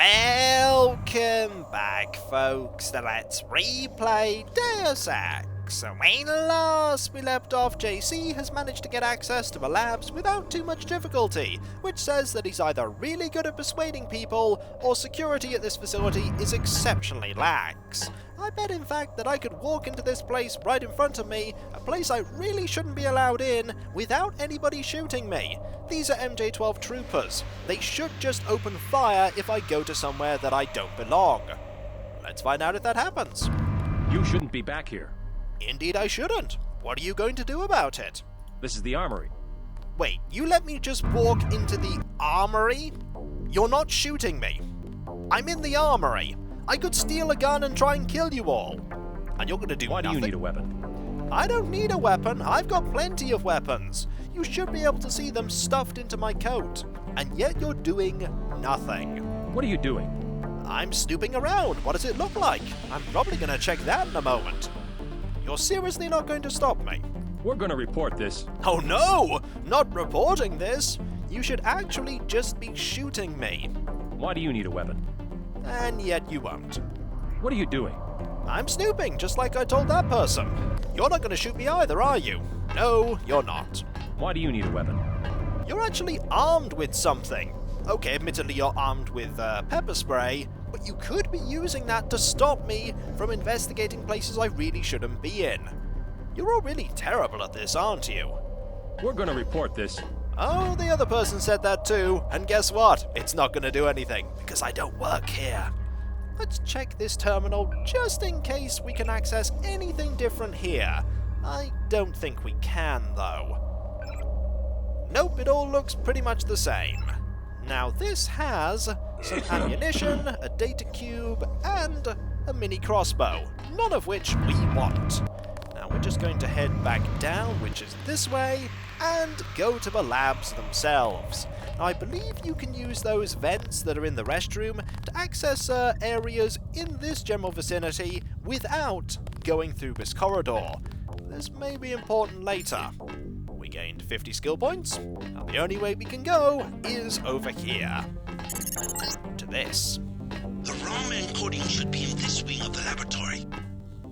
Welcome back, folks. Let's replay Deus Ex. When last we left off, JC has managed to get access to the labs without too much difficulty, which says that he's either really good at persuading people, or security at this facility is exceptionally lax. I bet in fact that I could walk into this place right in front of me, a place I really shouldn't be allowed in, without anybody shooting me. These are MJ-12 troopers. They should just open fire if I go to somewhere that I don't belong. Let's find out if that happens. You shouldn't be back here. Indeed I shouldn't. What are you going to do about it? This is the armory. Wait, you let me just walk into the armory? You're not shooting me. I'm in the armory. I could steal a gun and try and kill you all. And you're going to do Why nothing? do you need a weapon? I don't need a weapon. I've got plenty of weapons. You should be able to see them stuffed into my coat. And yet you're doing nothing. What are you doing? I'm snooping around. What does it look like? I'm probably going to check that in a moment. You're seriously not going to stop me? We're going to report this. Oh no! Not reporting this! You should actually just be shooting me. Why do you need a weapon? And yet you won't. What are you doing? I'm snooping, just like I told that person. You're not going to shoot me either, are you? No, you're not. Why do you need a weapon? You're actually armed with something. Okay, admittedly you're armed with pepper spray, but you could be using that to stop me from investigating places I really shouldn't be in. You're all really terrible at this, aren't you? We're going to report this. Oh, the other person said that too, and guess what? It's not going to do anything, because I don't work here. Let's check this terminal just in case we can access anything different here. I don't think we can, though. Nope, it all looks pretty much the same. Now this has some ammunition, a data cube, and a mini crossbow, none of which we want. Now we're just going to head back down, which is this way, and go to the labs themselves. Now I believe you can use those vents that are in the restroom to access areas in this general vicinity without going through this corridor. This may be important later. We gained 50 skill points, and the only way we can go is over here. To this. The ROM encoding should be in this wing of the laboratory.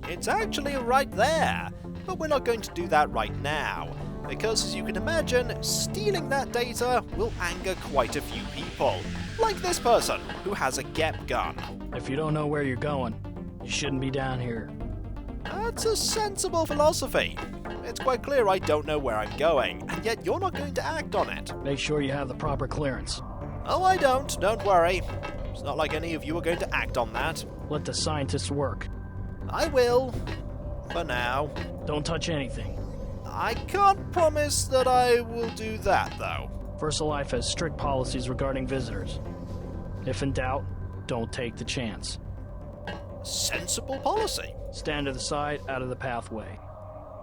It's actually right there, but we're not going to do that right now, because as you can imagine, stealing that data will anger quite a few people, like this person, who has a GEP gun. If you don't know where you're going, you shouldn't be down here. That's a sensible philosophy. It's quite clear I don't know where I'm going, and yet you're not going to act on it. Make sure you have the proper clearance. Oh, I don't worry. It's not like any of you are going to act on that. Let the scientists work. I will. For now. Don't touch anything. I can't promise that I will do that, though. VersaLife has strict policies regarding visitors. If in doubt, don't take the chance. Sensible policy. Stand to the side, out of the pathway.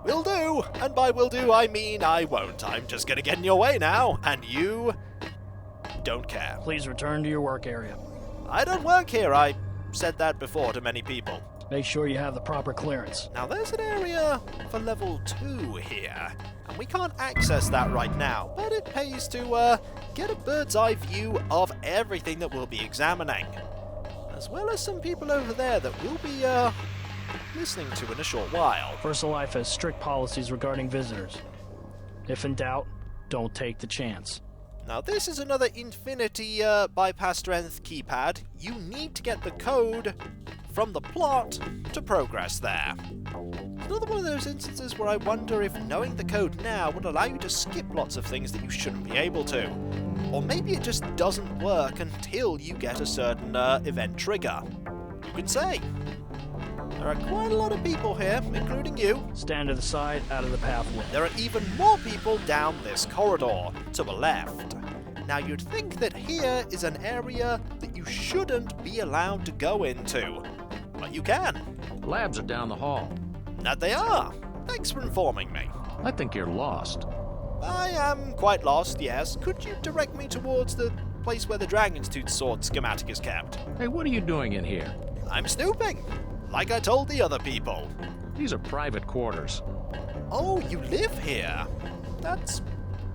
Will do, and by will do I mean I won't. I'm just gonna get in your way now, and you don't care. Please return to your work area. I don't work here. I said that before to many people. Make sure you have the proper clearance. Now there's an area for level 2 here, and we can't access that right now, but it pays to get a bird's eye view of everything that we'll be examining, as well as some people over there that we'll be listening to in a short while. VersaLife has strict policies regarding visitors. If in doubt, don't take the chance. Now this is another Infinity bypass strength keypad. You need to get the code from the plot to progress there. It's another one of those instances where I wonder if knowing the code now would allow you to skip lots of things that you shouldn't be able to. Or maybe it just doesn't work until you get a certain event trigger. You can say. There are quite a lot of people here, including you. Stand to the side, out of the pathway. There are even more people down this corridor, to the left. Now you'd think that here is an area that you shouldn't be allowed to go into. But you can. The labs are down the hall. That they are. Thanks for informing me. I think you're lost. I am quite lost, yes. Could you direct me towards the place where the Dragon's Tooth sword schematic is kept? Hey, what are you doing in here? I'm snooping, like I told the other people. These are private quarters. Oh, you live here? That's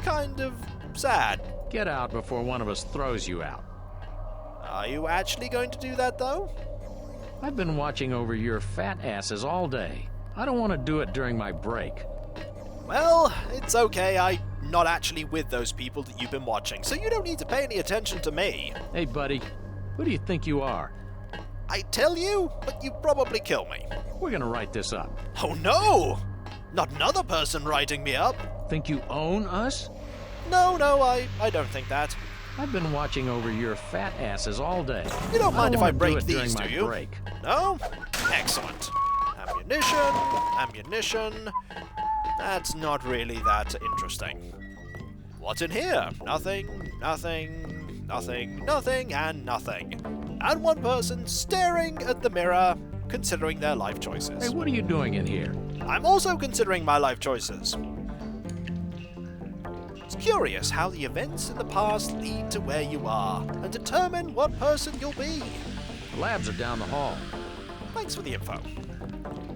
kind of sad. Get out before one of us throws you out. Are you actually going to do that, though? I've been watching over your fat asses all day. I don't want to do it during my break. Well, it's okay. I'm not actually with those people that you've been watching, so you don't need to pay any attention to me. Hey, buddy, who do you think you are? I tell you, but you'd probably kill me. We're gonna write this up. Oh no! Not another person writing me up. Think you own us? No, I don't think that. I've been watching over your fat asses all day. You don't mind if I wanna do break it during these, my do you? break. No? Excellent. Ammunition. That's not really that interesting. What's in here? Nothing, and nothing. And one person staring at the mirror, considering their life choices. Hey, what are you doing in here? I'm also considering my life choices. It's curious how the events in the past lead to where you are, and determine what person you'll be. The labs are down the hall. Thanks for the info.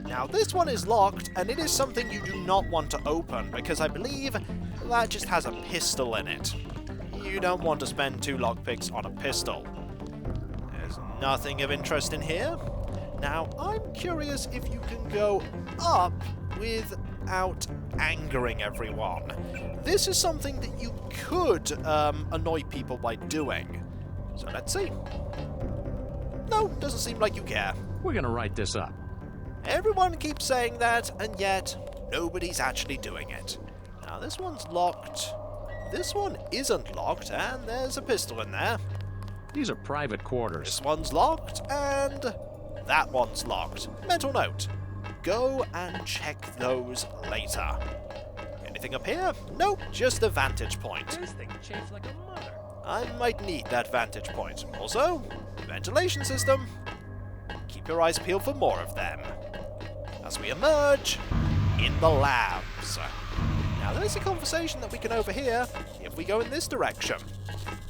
Now this one is locked, and it is something you do not want to open, because I believe that just has a pistol in it. You don't want to spend 2 lockpicks on a pistol. There's nothing of interest in here. Now, I'm curious if you can go up without angering everyone. This is something that you could annoy people by doing. So let's see. No, doesn't seem like you care. We're gonna write this up. Everyone keeps saying that, and yet nobody's actually doing it. Now, this one's locked. This one isn't locked, and there's a pistol in there. These are private quarters. This one's locked, and that one's locked. Mental note. Go and check those later. Anything up here? Nope, just a vantage point. This thing chafes like a mother. I might need that vantage point. Also, ventilation system. Keep your eyes peeled for more of them. As we emerge in the labs. Now there's a conversation that we can overhear if we go in this direction.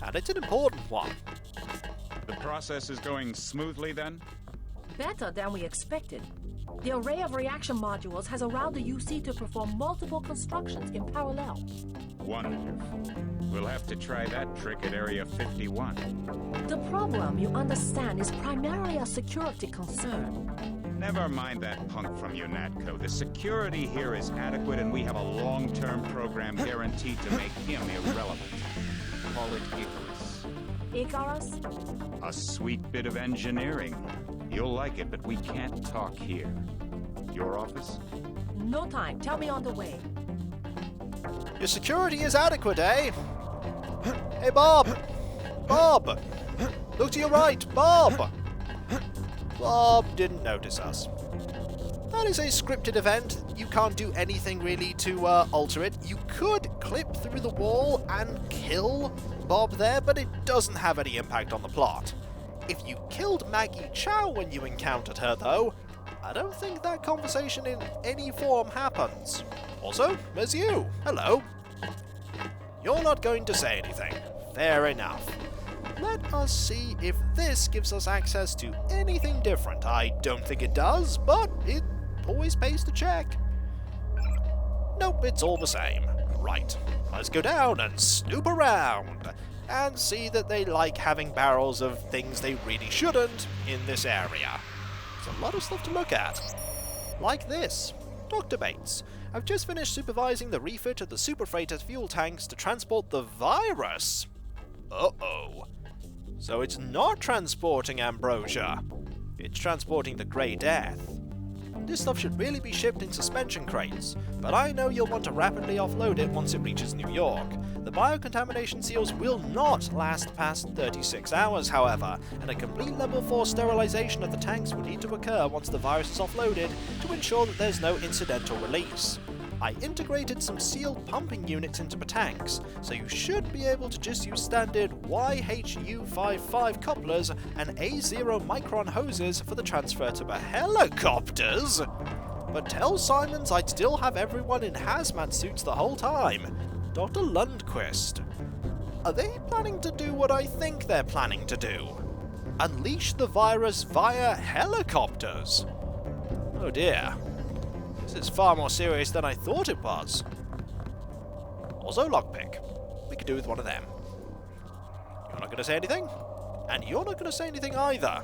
And it's an important one. The process is going smoothly then? Better than we expected. The array of reaction modules has allowed the UC to perform multiple constructions in parallel. Wonderful. We'll have to try that trick at Area 51. The problem, you understand, is primarily a security concern. Never mind that punk from UNATCO. The security here is adequate, and we have a long-term program guaranteed to make him irrelevant. Call it Icarus. Icarus? A sweet bit of engineering. You'll like it, but we can't talk here. Your office? No time. Tell me on the way. Your security is adequate, eh? Hey, Bob! Bob! Look to your right, Bob! Bob didn't notice us. That is a scripted event. You can't do anything really to alter it. You could clip through the wall and kill Bob there, but it doesn't have any impact on the plot. If you killed Maggie Chow when you encountered her, though, I don't think that conversation in any form happens. Also, there's you. Hello. You're not going to say anything. Fair enough. Let us see if this gives us access to anything different. I don't think it does, but it always pays to check. Nope, it's all the same. Right, let's go down and snoop around and see that they like having barrels of things they really shouldn't in this area. There's a lot of stuff to look at. Like this. Dr. Bates, I've just finished supervising the refit of the super freighter fuel tanks to transport the virus. Uh-oh. So it's not transporting ambrosia. It's transporting the Grey Death. This stuff should really be shipped in suspension crates, but I know you'll want to rapidly offload it once it reaches New York. The biocontamination seals will not last past 36 hours, however, and a complete level 4 sterilization of the tanks will need to occur once the virus is offloaded to ensure that there's no incidental release. I integrated some sealed pumping units into the tanks, so you should be able to just use standard YHU55 couplers and A0 micron hoses for the transfer to the helicopters. But tell Simons I'd still have everyone in hazmat suits the whole time. Dr. Lundquist. Are they planning to do what I think they're planning to do? Unleash the virus via helicopters? Oh dear. This is far more serious than I thought it was. Also lockpick. We could do with one of them. You're not going to say anything? And you're not going to say anything either.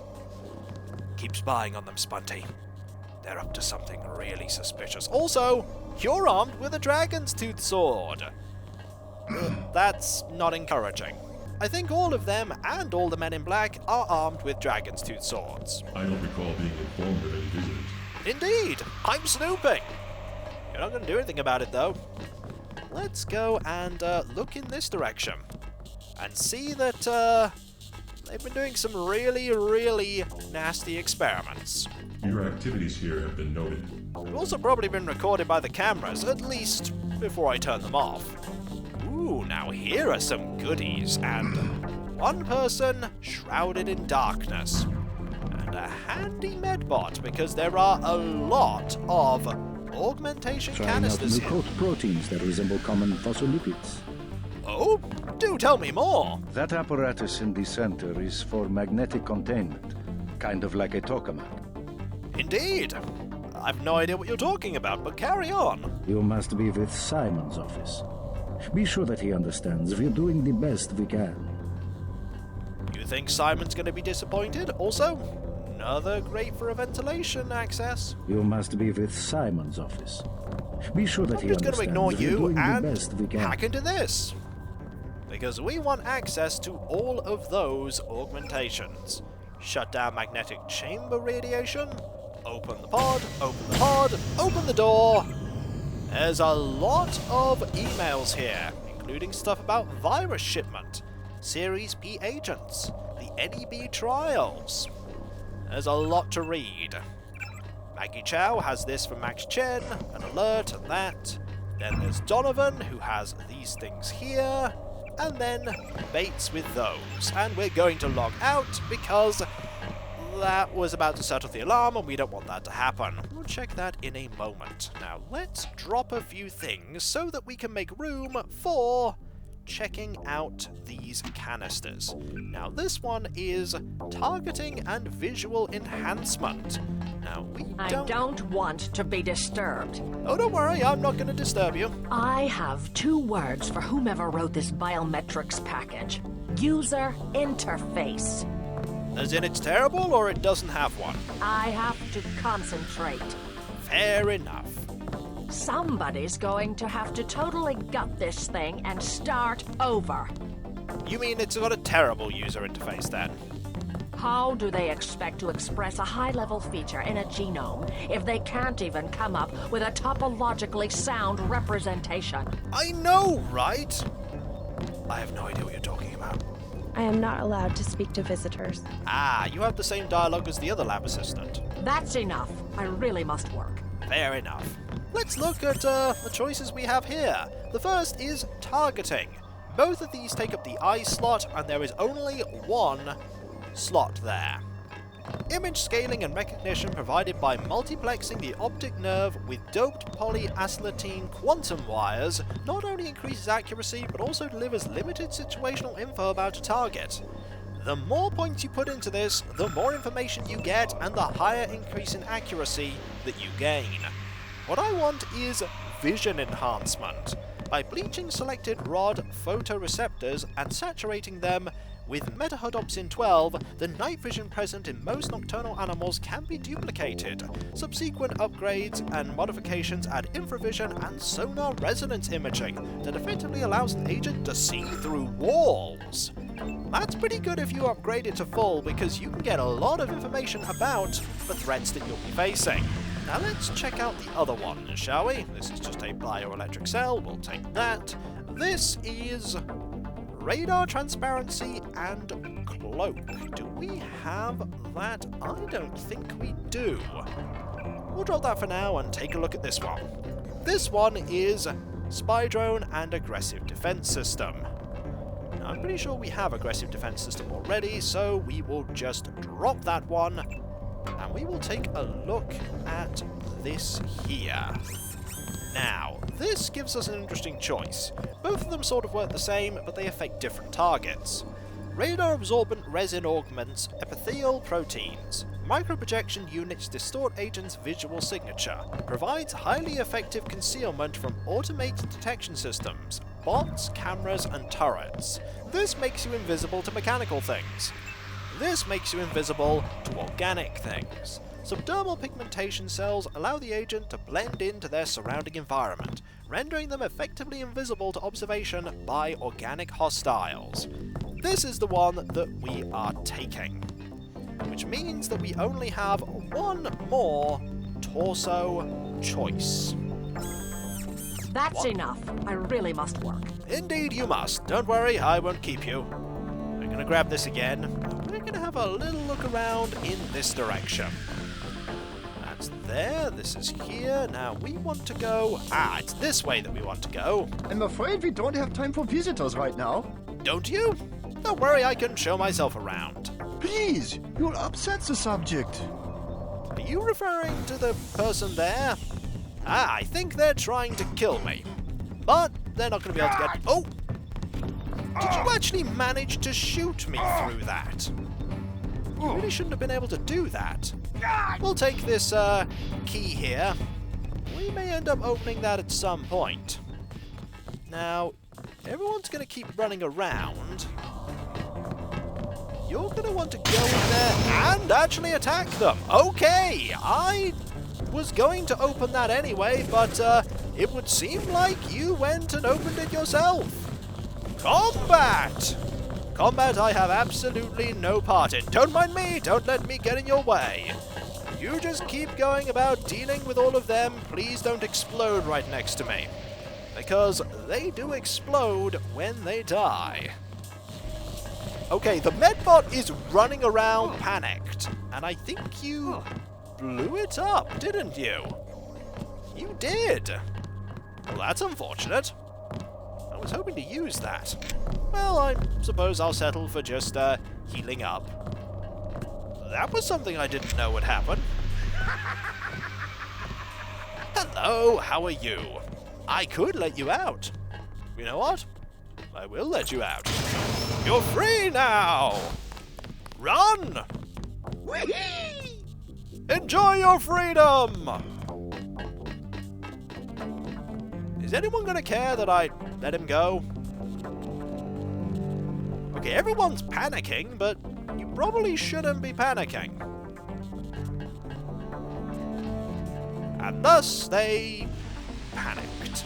Keep spying on them, Spunty. They're up to something really suspicious. Also, you're armed with a dragon's tooth sword. That's not encouraging. I think all of them and all the men in black are armed with dragon's tooth swords. I don't recall being informed of any visitors. Indeed, I'm Snooping. You're not going to do anything about it, though. Let's go and look in this direction and see that they've been doing some really, really nasty experiments. Your activities here have been noted. They've also probably been recorded by the cameras, at least before I turn them off. Ooh, now here are some goodies, and one person shrouded in darkness, and a handy medbot, because there are a lot of augmentation Trying out canisters new here. coat proteins that resemble common phospholipids. Oh, do tell me more. That apparatus in the center is for magnetic containment, kind of like a tokamak. Indeed. I've no idea what you're talking about, but carry on. You must be with Simon's office. Be sure that he understands we're doing the best we can. You think Simon's going to be disappointed? Also, another grate for a ventilation access. You must be with Simon's office. Be sure that I'm he just going to understands ignore we're you doing the and best we can. hack into this. Because we want access to all of those augmentations. Shut down magnetic chamber radiation. Open the pod, open the pod, open the door. There's a lot of emails here, including stuff about virus shipment, Series P agents, the NEB trials. There's a lot to read. Maggie Chow has this from Max Chen, an alert and that. Then there's Donovan, who has these things here. And then Bates with those. And we're going to log out because that was about to set off the alarm and we don't want that to happen. We'll check that in a moment. Now let's drop a few things so that we can make room for checking out these canisters. Now this one is targeting and visual enhancement. Now I don't want to be disturbed. Oh, don't worry, I'm not going to disturb you. I have 2 words for whomever wrote this biometrics package. User interface. As in it's terrible or it doesn't have one? I have to concentrate. Fair enough. Somebody's going to have to totally gut this thing and start over. You mean it's got a terrible user interface then? How do they expect to express a high-level feature in a genome if they can't even come up with a topologically sound representation? I know, right? I have no idea what you're talking about. I am not allowed to speak to visitors. Ah, you have the same dialogue as the other lab assistant. That's enough. I really must work. Fair enough. Let's look at the choices we have here. The first is targeting. Both of these take up the eye slot, and there is only one slot there. Image scaling and recognition provided by multiplexing the optic nerve with doped polyacetylene quantum wires not only increases accuracy but also delivers limited situational info about a target. The more points you put into this, the more information you get and the higher increase in accuracy that you gain. What I want is vision enhancement. By bleaching selected rod photoreceptors and saturating them with metahodopsin 12, the night vision present in most nocturnal animals can be duplicated. Subsequent upgrades and modifications add infravision and sonar resonance imaging that effectively allows an agent to see through walls. That's pretty good if you upgrade it to full, because you can get a lot of information about the threats that you'll be facing. Now let's check out the other one, shall we? This is just a bioelectric cell, we'll take that. This is radar transparency and cloak. Do we have that? I don't think we do. We'll drop that for now and take a look at this one. This one is spy drone and aggressive defense system. Now, I'm pretty sure we have aggressive defense system already, so we will just drop that one and we will take a look at this here. Now, this gives us an interesting choice. Both of them sort of work the same, but they affect different targets. Radar absorbent resin augments epithelial proteins. Microprojection units distort agents' visual signature. Provides highly effective concealment from automated detection systems, bots, cameras, and turrets. This makes you invisible to mechanical things. This makes you invisible to organic things. Subdermal pigmentation cells allow the agent to blend into their surrounding environment, rendering them effectively invisible to observation by organic hostiles. This is the one that we are taking, which means that we only have one more torso choice. That's enough. I really must work. Indeed you must. Don't worry, I won't keep you. We're gonna grab this again. We're gonna have a little look around in this direction. That's there, this is here. Now we want to go... it's this way that we want to go. I'm afraid we don't have time for visitors right now. Don't you? Don't worry, I can show myself around. Please, you'll upset the subject. Are you referring to the person there? I think they're trying to kill me. But they're not going to be able to get... Oh! Did you actually manage to shoot me through that? You really shouldn't have been able to do that. We'll take this key here. We may end up opening that at some point. Now, everyone's going to keep running around. You're going to want to go in there and actually attack them. Okay, I was going to open that anyway, but it would seem like you went and opened it yourself. Combat! Combat I have absolutely no part in. Don't mind me, don't let me get in your way. You just keep going about dealing with all of them. Please don't explode right next to me, because they do explode when they die. Okay, the Medbot is running around panicked, and I think you blew it up, didn't you? You did. Well, that's unfortunate. I was hoping to use that. Well, I suppose I'll settle for just healing up. That was something I didn't know would happen. Hello, how are you? I could let you out. You know what? I will let you out. You're free now! Run! Whee! Enjoy your freedom! Is anyone gonna care that I let him go? Okay, everyone's panicking, but you probably shouldn't be panicking. And thus, they panicked.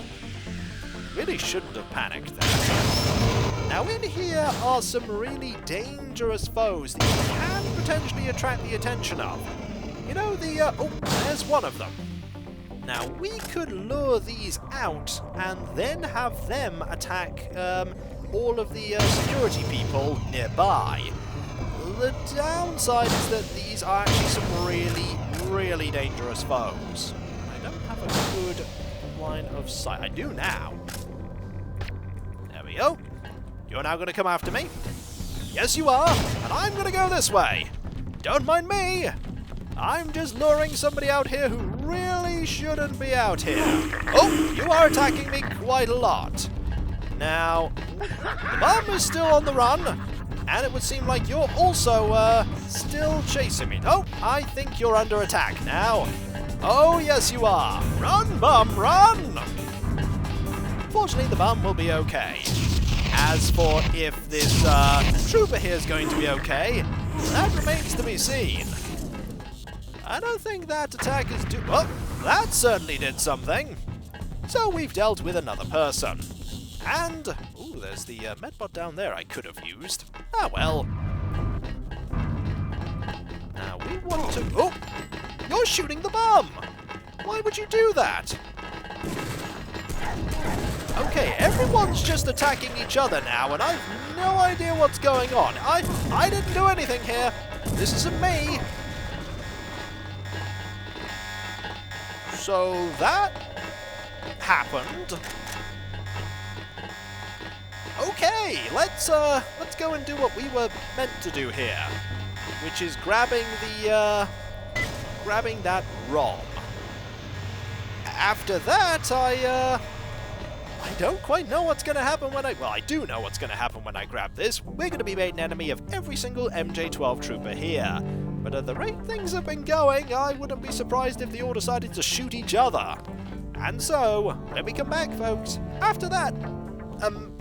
Really shouldn't have panicked there. Now in here are some really dangerous foes that you can potentially attract the attention of. You know, oh, there's one of them. Now we could lure these out and then have them attack all of the security people nearby. The downside is that these are actually some really, really dangerous foes. I don't have a good line of sight. I do now. There we go. You're now going to come after me. Yes, you are. And I'm going to go this way. Don't mind me. I'm just luring somebody out here who really shouldn't be out here. Oh, you are attacking me quite a lot. Now, the bomb is still on the run, and it would seem like you're also still chasing me. Oh, I think you're under attack now. Oh, yes, you are. Run, bum, run! Fortunately, the bum will be okay. As for if this trooper here is going to be okay, that remains to be seen. I don't think that attack is too... Well, that certainly did something. So we've dealt with another person. And... Ooh, there's the medbot down there I could have used. Ah, well. Now we want to... Oh! You're shooting the bomb! Why would you do that? Okay, everyone's just attacking each other now, and I've no idea what's going on. I didn't do anything here. This isn't me. So that happened. Okay, let's go and do what we were meant to do here, which is grabbing that ROM. After that, I don't quite know what's going to happen when well, I do know what's going to happen when I grab this. We're going to be made an enemy of every single MJ-12 trooper here. But at the rate things have been going, I wouldn't be surprised if they all decided to shoot each other. And so, when we come back, folks, after that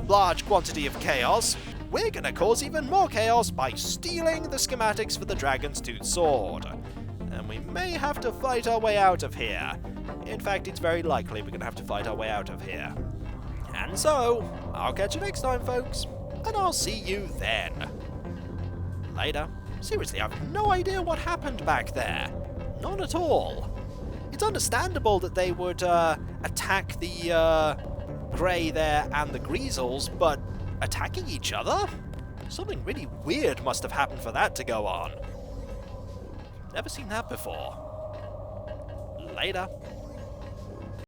large quantity of chaos, we're gonna cause even more chaos by stealing the schematics for the Dragon's Tooth Sword. And we may have to fight our way out of here. In fact, it's very likely we're gonna have to fight our way out of here. And so, I'll catch you next time, folks, and I'll see you then. Later. Seriously, I have no idea what happened back there. None at all. It's understandable that they would attack the Grey there and the Greasels, but attacking each other? Something really weird must have happened for that to go on. Never seen that before. Later.